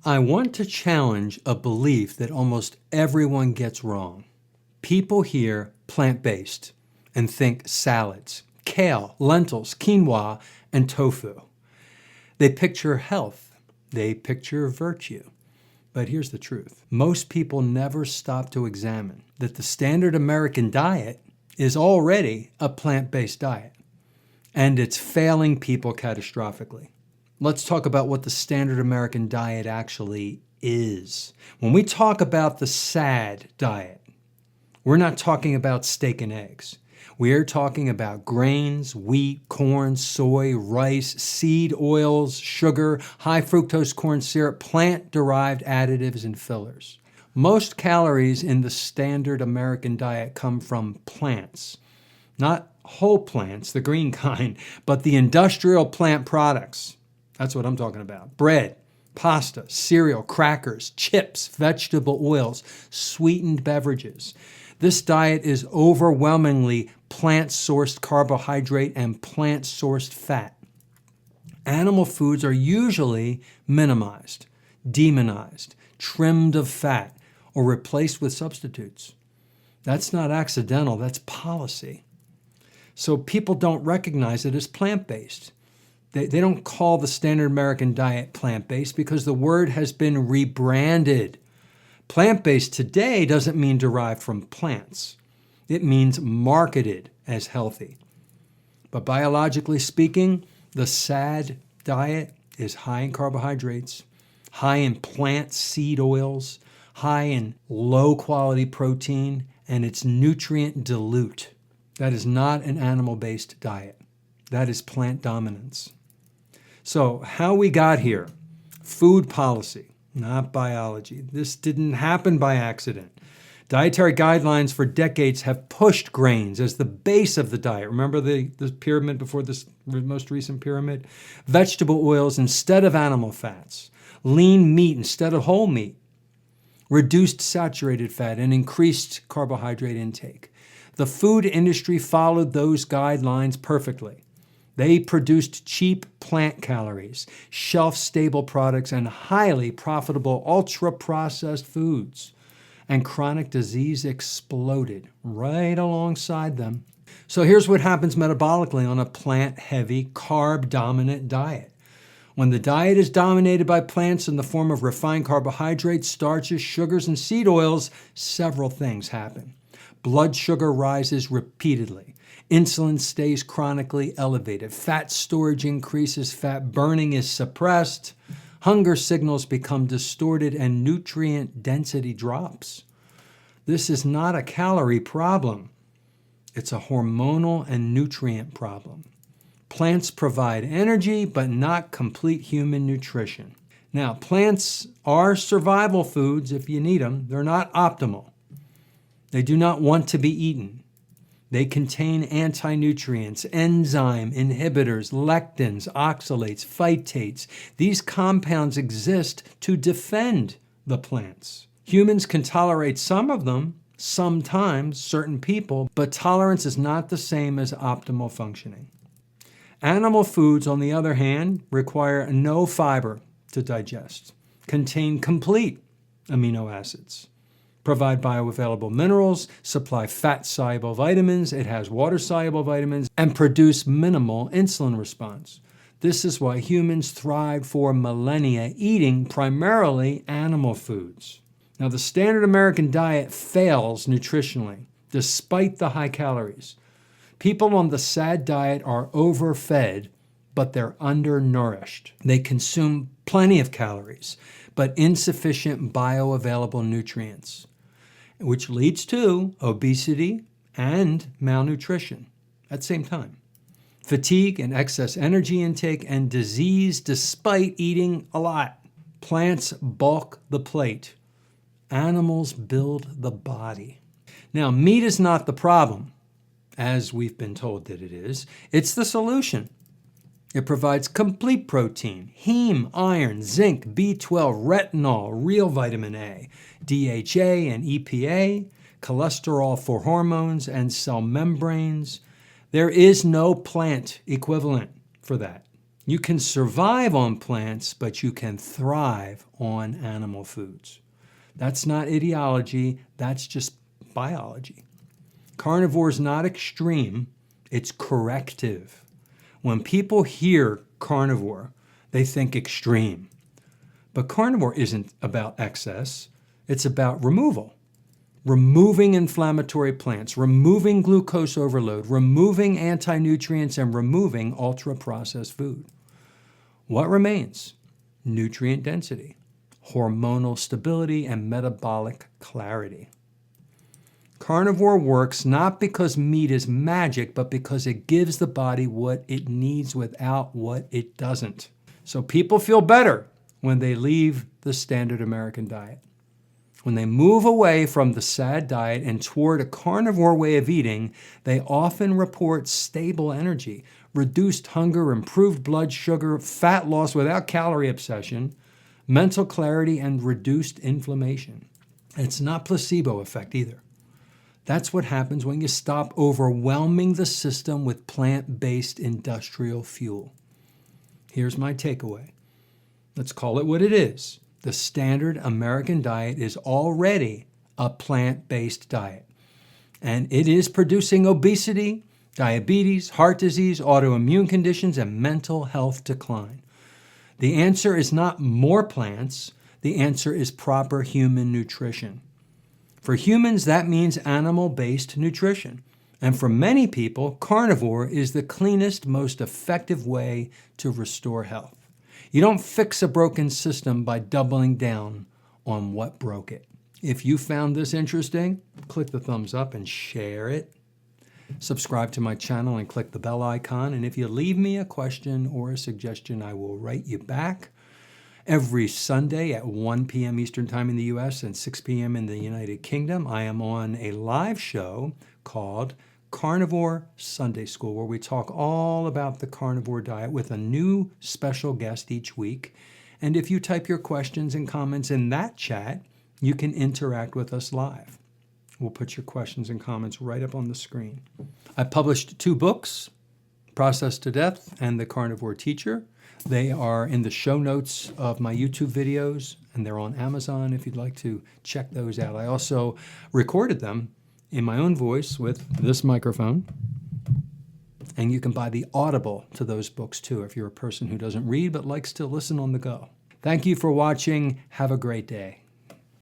I want to challenge a belief that almost everyone gets wrong. People hear plant-based and think salads, kale, lentils, quinoa, and tofu. They picture health. They picture virtue. But here's the truth. Most people never stop to examine that the standard American diet is already a plant-based diet, and it's failing people catastrophically. Let's talk about what the standard American diet actually is. When we talk about the S.A.D diet, we're not talking about steak and eggs. We are talking about grains, wheat, corn, soy, rice, seed oils, sugar, high fructose corn syrup, plant-derived additives, and fillers. Most calories in the standard American diet come from plants. Not whole plants, the green kind, but the industrial plant products. That's what I'm talking about. Bread, pasta, cereal, crackers, chips, vegetable oils, sweetened beverages. This diet is overwhelmingly plant-sourced carbohydrate and plant-sourced fat. Animal foods are usually minimized, demonized, trimmed of fat, or replaced with substitutes. That's not accidental, that's policy. So people don't recognize it as plant-based. They don't call the standard American diet plant-based because the word has been rebranded. Plant-based today doesn't mean derived from plants. It means marketed as healthy. But biologically speaking, the S.A.D diet is high in carbohydrates, high in plant seed oils, high in low-quality protein, and it's nutrient dilute. That is not an animal-based diet. That is plant dominance. So how we got here, food policy, not biology. This didn't happen by accident. Dietary guidelines for decades have pushed grains as the base of the diet. Remember the pyramid before this most recent pyramid? Vegetable oils instead of animal fats, lean meat instead of whole meat, reduced saturated fat, and increased carbohydrate intake. The food industry followed those guidelines perfectly. They produced cheap plant calories, shelf-stable products, and highly profitable ultra-processed foods. And chronic disease exploded right alongside them. So here's what happens metabolically on a plant-heavy, carb-dominant diet. When the diet is dominated by plants in the form of refined carbohydrates, starches, sugars, and seed oils, several things happen. Blood sugar rises repeatedly. Insulin stays chronically elevated. Fat storage increases. Fat burning is suppressed. Hunger signals become distorted and nutrient density drops. This is not a calorie problem. It's a hormonal and nutrient problem. Plants provide energy, but not complete human nutrition. Now, plants are survival foods if you need them. They're not optimal. They do not want to be eaten. They contain anti-nutrients, enzyme inhibitors, lectins, oxalates, phytates. These compounds exist to defend the plants. Humans can tolerate some of them, sometimes, certain people, but tolerance is not the same as optimal functioning. Animal foods, on the other hand, require no fiber to digest, contain complete amino acids, provide bioavailable minerals, supply fat-soluble vitamins, it has water-soluble vitamins, and produce minimal insulin response. This is why humans thrived for millennia eating primarily animal foods. Now, the standard American diet fails nutritionally, despite the high calories. People on the S.A.D diet are overfed, but they're undernourished. They consume plenty of calories, but insufficient bioavailable nutrients, which leads to obesity and malnutrition at the same time. Fatigue and excess energy intake and disease despite eating a lot. Plants bulk the plate. Animals build the body. Now, meat is not the problem, as we've been told that it is. It's the solution. It provides complete protein, heme, iron, zinc, B12, retinol, real vitamin A, DHA and EPA, cholesterol for hormones and cell membranes. There is no plant equivalent for that. You can survive on plants, but you can thrive on animal foods. That's not ideology, that's just biology. Carnivore is not extreme, it's corrective. When people hear carnivore, they think extreme. But carnivore isn't about excess, it's about removal. Removing inflammatory plants, removing glucose overload, removing anti-nutrients, and removing ultra-processed food. What remains? Nutrient density, hormonal stability, and metabolic clarity. Carnivore works not because meat is magic, but because it gives the body what it needs without what it doesn't. So people feel better when they leave the standard American diet. When they move away from the S.A.D diet and toward a carnivore way of eating, they often report stable energy, reduced hunger, improved blood sugar, fat loss without calorie obsession, mental clarity, and reduced inflammation. It's not placebo effect either. That's what happens when you stop overwhelming the system with plant-based industrial fuel. Here's my takeaway. Let's call it what it is. The standard American diet is already a plant-based diet, and it is producing obesity, diabetes, heart disease, autoimmune conditions, and mental health decline. The answer is not more plants. The answer is proper human nutrition. For humans, that means animal-based nutrition. And for many people, carnivore is the cleanest, most effective way to restore health. You don't fix a broken system by doubling down on what broke it. If you found this interesting, click the thumbs up and share it. Subscribe to my channel and click the bell icon. And if you leave me a question or a suggestion, I will write you back. Every Sunday at 1 p.m. Eastern Time in the U.S. and 6 p.m. in the United Kingdom, I am on a live show called Carnivore Sunday School, where we talk all about the carnivore diet with a new special guest each week. And if you type your questions and comments in that chat, you can interact with us live. We'll put your questions and comments right up on the screen. I published 2 books, Processed to Death and The Carnivore Teacher. They are in the show notes of my YouTube videos, and they're on Amazon if you'd like to check those out. I also recorded them in my own voice with this microphone, and you can buy the Audible to those books too if you're a person who doesn't read but likes to listen on the go. Thank you for watching. Have a great day.